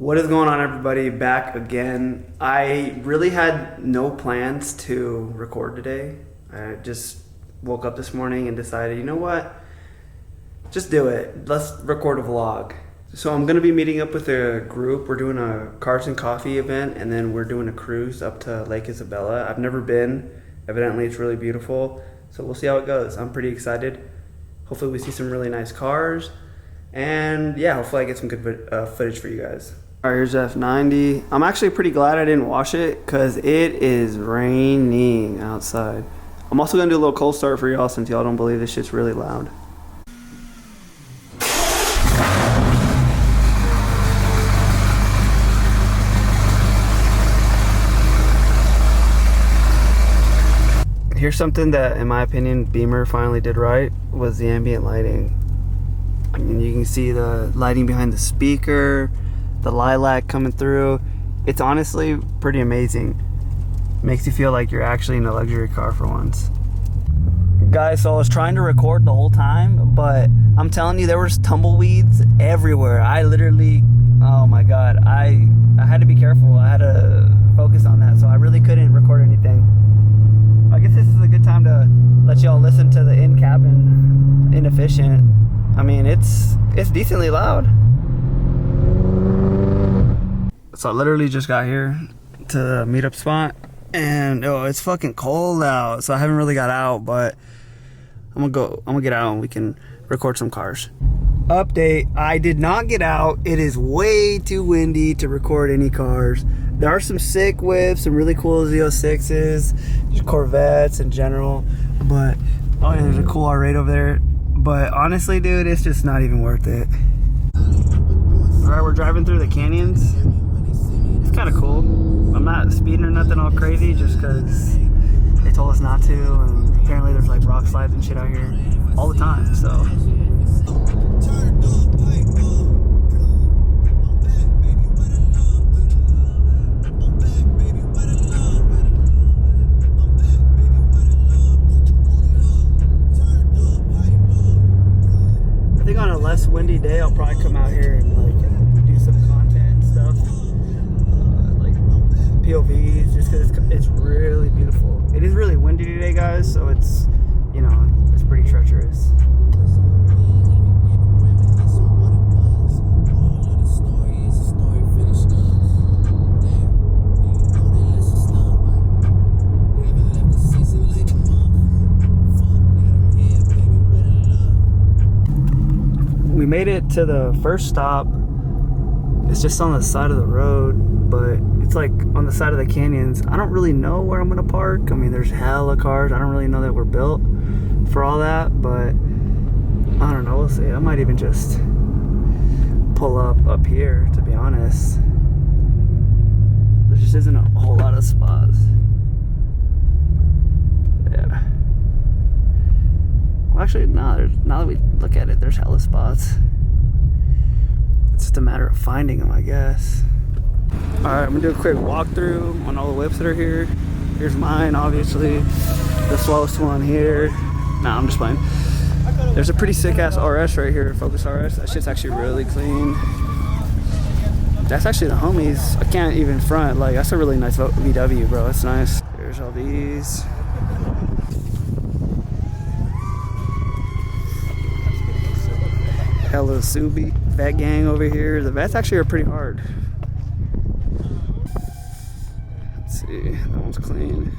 What is going on, everybody? Back again. I really had no plans to record today. I just woke up this morning and decided, you know what? Just do it. Let's record a vlog. So I'm going to be meeting up with a group. We're doing a Cars and Coffee event, and then we're doing a cruise up to Lake Isabella. I've never been. Evidently, it's really beautiful. So we'll see how it goes. I'm pretty excited. Hopefully we see some really nice cars. And yeah, hopefully I get some good footage for you guys. All right, here's F90. I'm actually pretty glad I didn't wash it because it is raining outside. I'm also gonna do a little cold start for y'all since y'all don't believe this shit's really loud. Here's something that, in my opinion, Beamer finally did right, was the ambient lighting. I mean, you can see the lighting behind the speaker, the lilac coming through. It's honestly pretty amazing. Makes you feel like you're actually in a luxury car for once. Guys, so I was trying to record the whole time, but I'm telling you, there was tumbleweeds everywhere. I literally, oh my God, I had to be careful. I had to focus on that, so I really couldn't record anything. I guess this is a good time to let y'all listen to the in-cabin Inefficient. I mean, it's decently loud. So I literally just got here to the meetup spot, and it's fucking cold out, so I haven't really got out, but I'm gonna get out and we can record some cars. Update, I did not get out. It is way too windy to record any cars. There are some sick whips, some really cool Z06s, just Corvettes in general, but oh yeah, there's a cool R8 over there. But honestly, dude, it's just not even worth it. Alright, we're driving through the canyons. It's kind of cool. I'm not speeding or nothing all crazy just because they told us not to, and apparently there's like rock slides and shit out here all the time, so. I think on a less windy day, I'll probably come out here and like do some content and stuff, like POVs, just because it's really beautiful. It is really windy today, guys, so it's, you know, it's pretty treacherous. We made it to the first stop. It's just on the side of the road, but it's like on the side of the canyons. I don't really know where I'm gonna park. I mean, there's hella cars. I don't really know that we're built for all that, but I don't know, we'll see. I might even just pull up here, to be honest. There just isn't a whole lot of spots. Yeah. Well, actually, no, now that we look at it, there's hella spots. It's just a matter of finding them, I guess. Alright, I'm gonna do a quick walkthrough on all the whips that are here. Here's mine, obviously. The slowest one here. Nah, I'm just playing. There's a pretty sick ass RS right here, Focus RS. That shit's actually really clean. That's actually the homies. I can't even front. Like, that's a really nice VW, bro. That's nice. There's all these. Hella Subi. Vet gang over here. The vets actually are pretty hard. Let's see. That one's clean.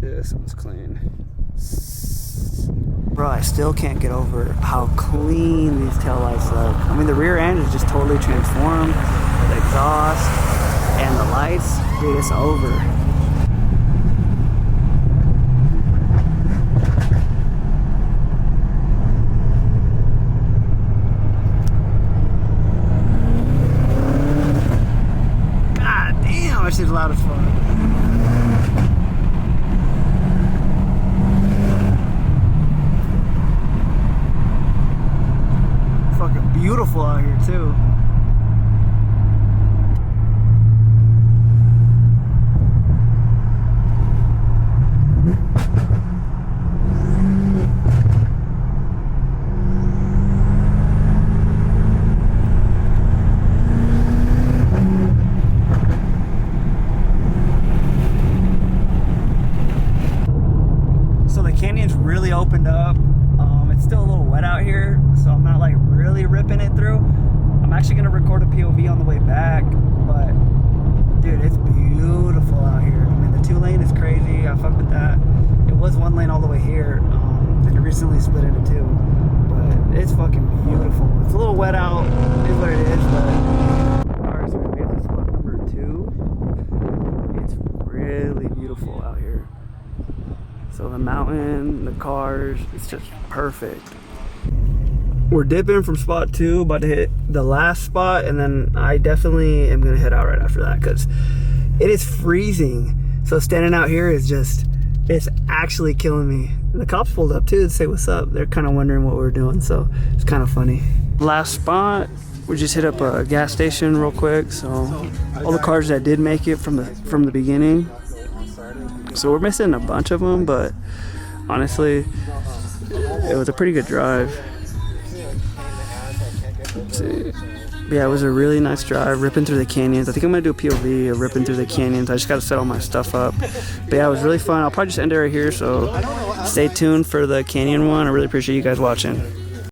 This one's clean. Bro, I still can't get over how clean these taillights look. I mean, the rear end is just totally transformed. The exhaust and the lights, dude, it's over. God damn, that shit's loud as fuck. Beautiful out here too. it through. I'm actually gonna record a POV on the way back, but dude, it's beautiful out here. I mean, the 2-lane is crazy. I fuck with that. It was 1 lane all the way here, and it recently split into 2. But it's fucking beautiful. It's a little wet out, it is what it is, but alright, so we get to spot number 2. It's really beautiful out here. So the mountain, the cars, it's just perfect. We're dipping from spot 2, about to hit the last spot, and then I definitely am gonna head out right after that because it is freezing. So standing out here is just, it's actually killing me. And the cops pulled up too to say what's up. They're kind of wondering what we're doing, so it's kind of funny. Last spot, we just hit up a gas station real quick. So all the cars that did make it from the beginning. So we're missing a bunch of them, but honestly, it was a pretty good drive. Let's see. Yeah, it was a really nice drive, ripping through the canyons. I think I'm gonna do a POV of ripping through the canyons. I just gotta set all my stuff up. But yeah, it was really fun. I'll probably just end it right here, so stay tuned for the canyon one. I really appreciate you guys watching.